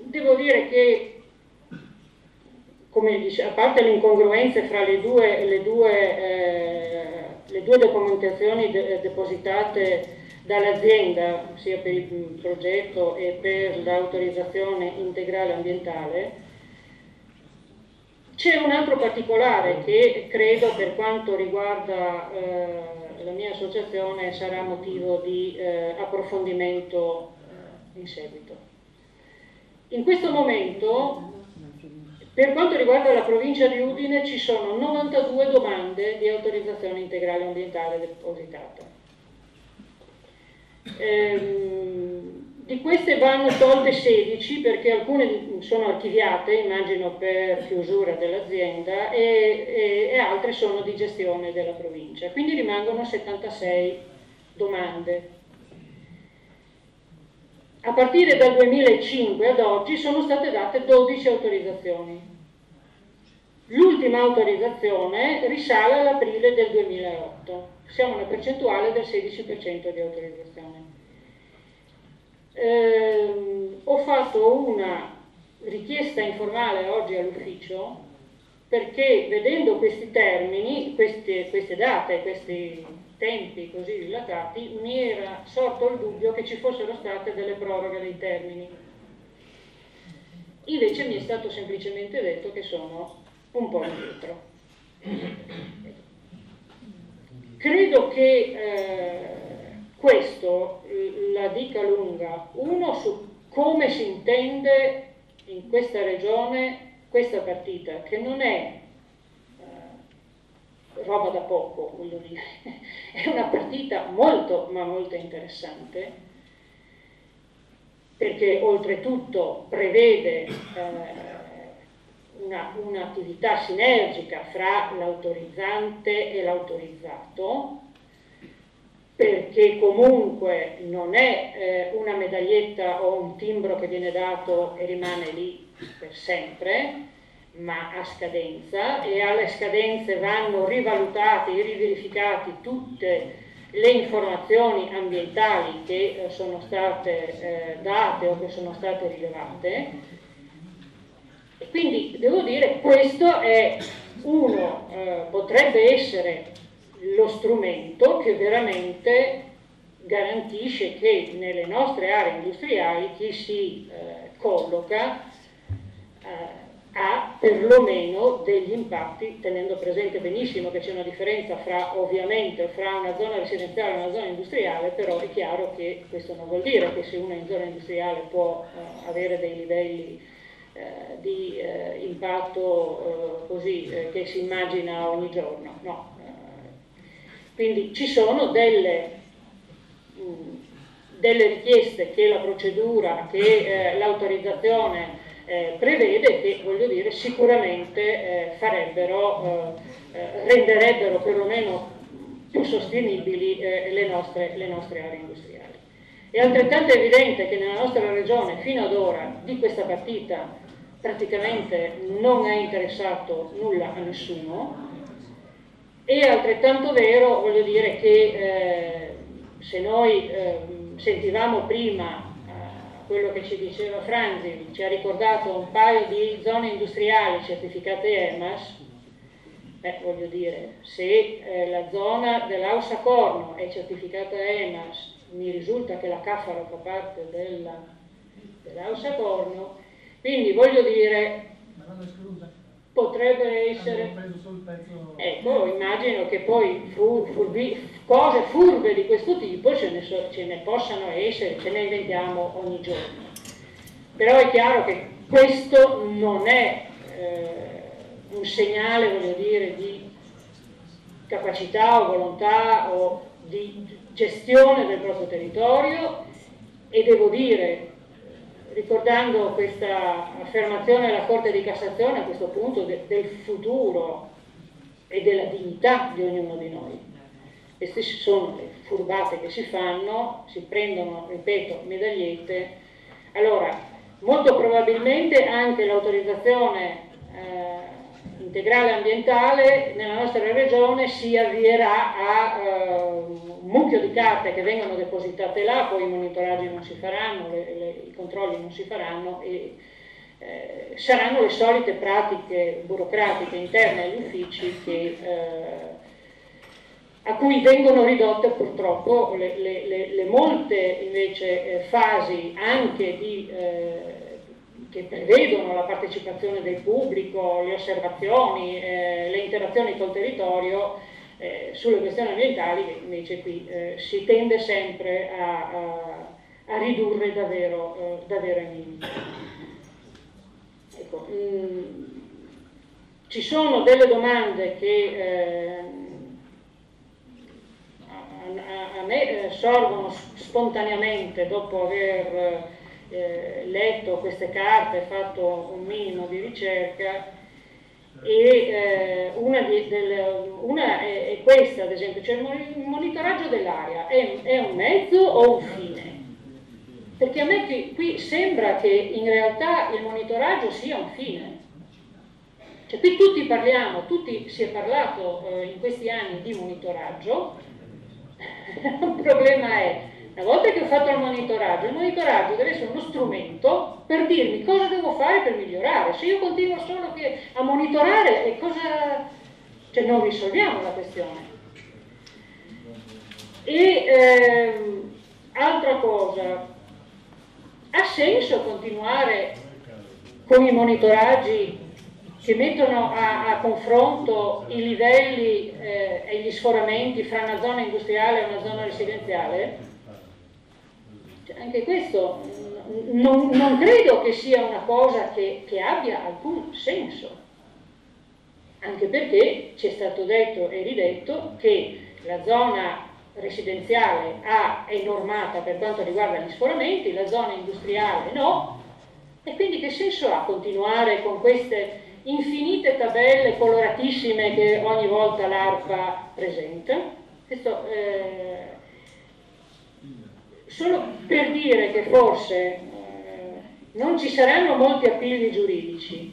Devo dire che, come dice, a parte le incongruenze fra le due documentazioni depositate dall'azienda, sia per il progetto e per l'autorizzazione integrale ambientale, c'è un altro particolare che credo, per quanto riguarda la mia associazione, sarà motivo di approfondimento in seguito. In questo momento, per quanto riguarda la provincia di Udine, ci sono 92 domande di autorizzazione integrale ambientale depositata. Di queste vanno tolte 16 perché alcune sono archiviate, immagino per chiusura dell'azienda, e altre sono di gestione della provincia. Quindi rimangono 76 domande. A partire dal 2005 ad oggi sono state date 12 autorizzazioni. L'ultima autorizzazione risale all'aprile del 2008. Siamo a una percentuale del 16% di autorizzazione. Ho fatto una richiesta informale oggi all'ufficio perché, vedendo questi termini, queste date, questi tempi così dilatati, mi era sorto il dubbio che ci fossero state delle proroghe dei termini. Invece mi è stato semplicemente detto che sono un po' indietro. Credo che questo la dica lunga, uno, su come si intende in questa regione questa partita, che non è roba da poco, voglio dire, è una partita molto, ma molto interessante, perché oltretutto prevede un'attività sinergica fra l'autorizzante e l'autorizzato, perché comunque non è una medaglietta o un timbro che viene dato e rimane lì per sempre, ma a scadenza, e alle scadenze vanno rivalutate e riverificate tutte le informazioni ambientali che sono state date o che sono state rilevate. E quindi devo dire, questo è potrebbe essere lo strumento che veramente garantisce che nelle nostre aree industriali chi si colloca ha perlomeno degli impatti, tenendo presente benissimo che c'è una differenza ovviamente fra una zona residenziale e una zona industriale, però è chiaro che questo non vuol dire che se uno è in zona industriale può avere dei livelli di impatto così che si immagina ogni giorno, no. Quindi ci sono delle richieste che la procedura, che l'autorizzazione prevede, che, voglio dire, sicuramente renderebbero perlomeno più sostenibili le nostre aree industriali. È altrettanto evidente che nella nostra regione fino ad ora di questa partita praticamente non è interessato nulla a nessuno. È altrettanto vero, voglio dire, che se noi sentivamo prima quello che ci diceva Franzi, ci ha ricordato un paio di zone industriali certificate EMAS, voglio dire, se la zona dell'Ausa Corno è certificata EMAS, mi risulta che la Caffaro fa parte dell'Ausa Corno, quindi voglio dire, potrebbe essere, ecco, immagino che poi cose furbe di questo tipo ce ne possano essere, ce ne inventiamo ogni giorno. Però è chiaro che questo non è un segnale, voglio dire, di capacità o volontà o di gestione del proprio territorio, e devo dire, ricordando questa affermazione della Corte di Cassazione a questo punto del futuro e della dignità di ognuno di noi. Queste sono le furbate che si fanno, si prendono, ripeto, medagliette. Allora, molto probabilmente anche l'autorizzazione integrale ambientale nella nostra regione si avvierà a un mucchio di carte che vengono depositate là, poi i monitoraggi non si faranno, i controlli non si faranno e saranno le solite pratiche burocratiche interne agli uffici a cui vengono ridotte purtroppo le molte invece fasi anche che prevedono la partecipazione del pubblico, le osservazioni, le interazioni col territorio sulle questioni ambientali, che invece qui si tende sempre a ridurre davvero ai minimi. Ecco, ci sono delle domande che a me sorgono spontaneamente dopo aver letto queste carte, fatto un minimo di ricerca, e una è questa, ad esempio, cioè il monitoraggio dell'aria è un mezzo o un fine? Perché a me qui sembra che in realtà il monitoraggio sia un fine. Cioè qui tutti si è parlato in questi anni di monitoraggio. Il problema è, una volta che ho fatto il monitoraggio deve essere uno strumento per dirmi cosa devo fare per migliorare. Se io continuo solo a monitorare, cioè non risolviamo la questione. E altra cosa, ha senso continuare con i monitoraggi che mettono a confronto i livelli e gli sforamenti fra una zona industriale e una zona residenziale? Cioè, anche questo non credo che sia una cosa che abbia alcun senso, anche perché ci è stato detto e ridetto che la zona residenziale è normata per quanto riguarda gli sforamenti, la zona industriale no, e quindi che senso ha continuare con queste infinite tabelle coloratissime che ogni volta l'ARPA presenta? Questo solo per dire che forse non ci saranno molti appigli giuridici,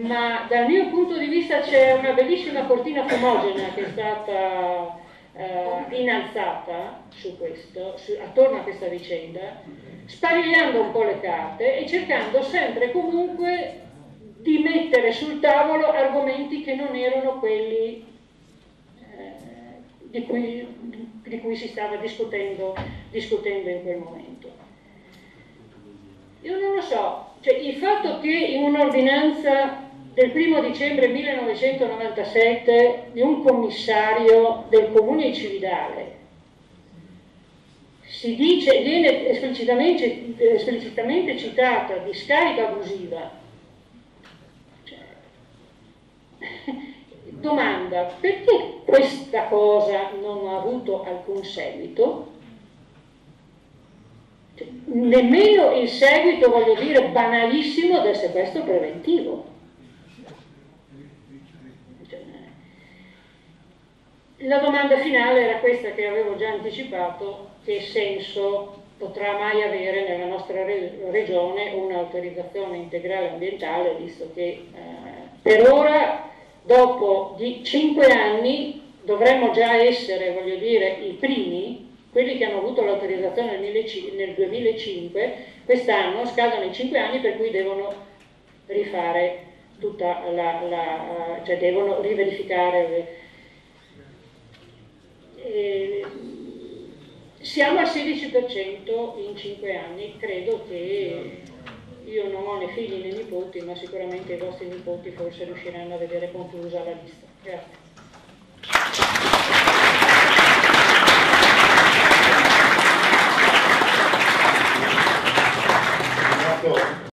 ma dal mio punto di vista c'è una bellissima cortina fumogena che è stata innalzata su questo, attorno a questa vicenda, sparigliando un po' le carte e cercando sempre e comunque di mettere sul tavolo argomenti che non erano quelli di cui si stava discutendo in quel momento. Io non lo so, cioè il fatto che in un'ordinanza del 1° dicembre 1997 di un commissario del Comune di Cividale viene esplicitamente citata discarica abusiva. Domanda, perché questa cosa non ha avuto alcun seguito? Cioè, nemmeno il seguito, voglio dire, banalissimo del sequestro preventivo. Cioè, la domanda finale era questa che avevo già anticipato: che senso potrà mai avere nella nostra regione un'autorizzazione integrale ambientale, visto che per ora, dopo 5 anni, dovremmo già essere, voglio dire, i primi, quelli che hanno avuto l'autorizzazione nel 2005, quest'anno scadono i 5 anni per cui devono rifare tutta cioè devono riverificare. Siamo al 16% in 5 anni, credo che io non ho né figli né nipoti, ma sicuramente i vostri nipoti forse riusciranno a vedere conclusa la lista. Grazie.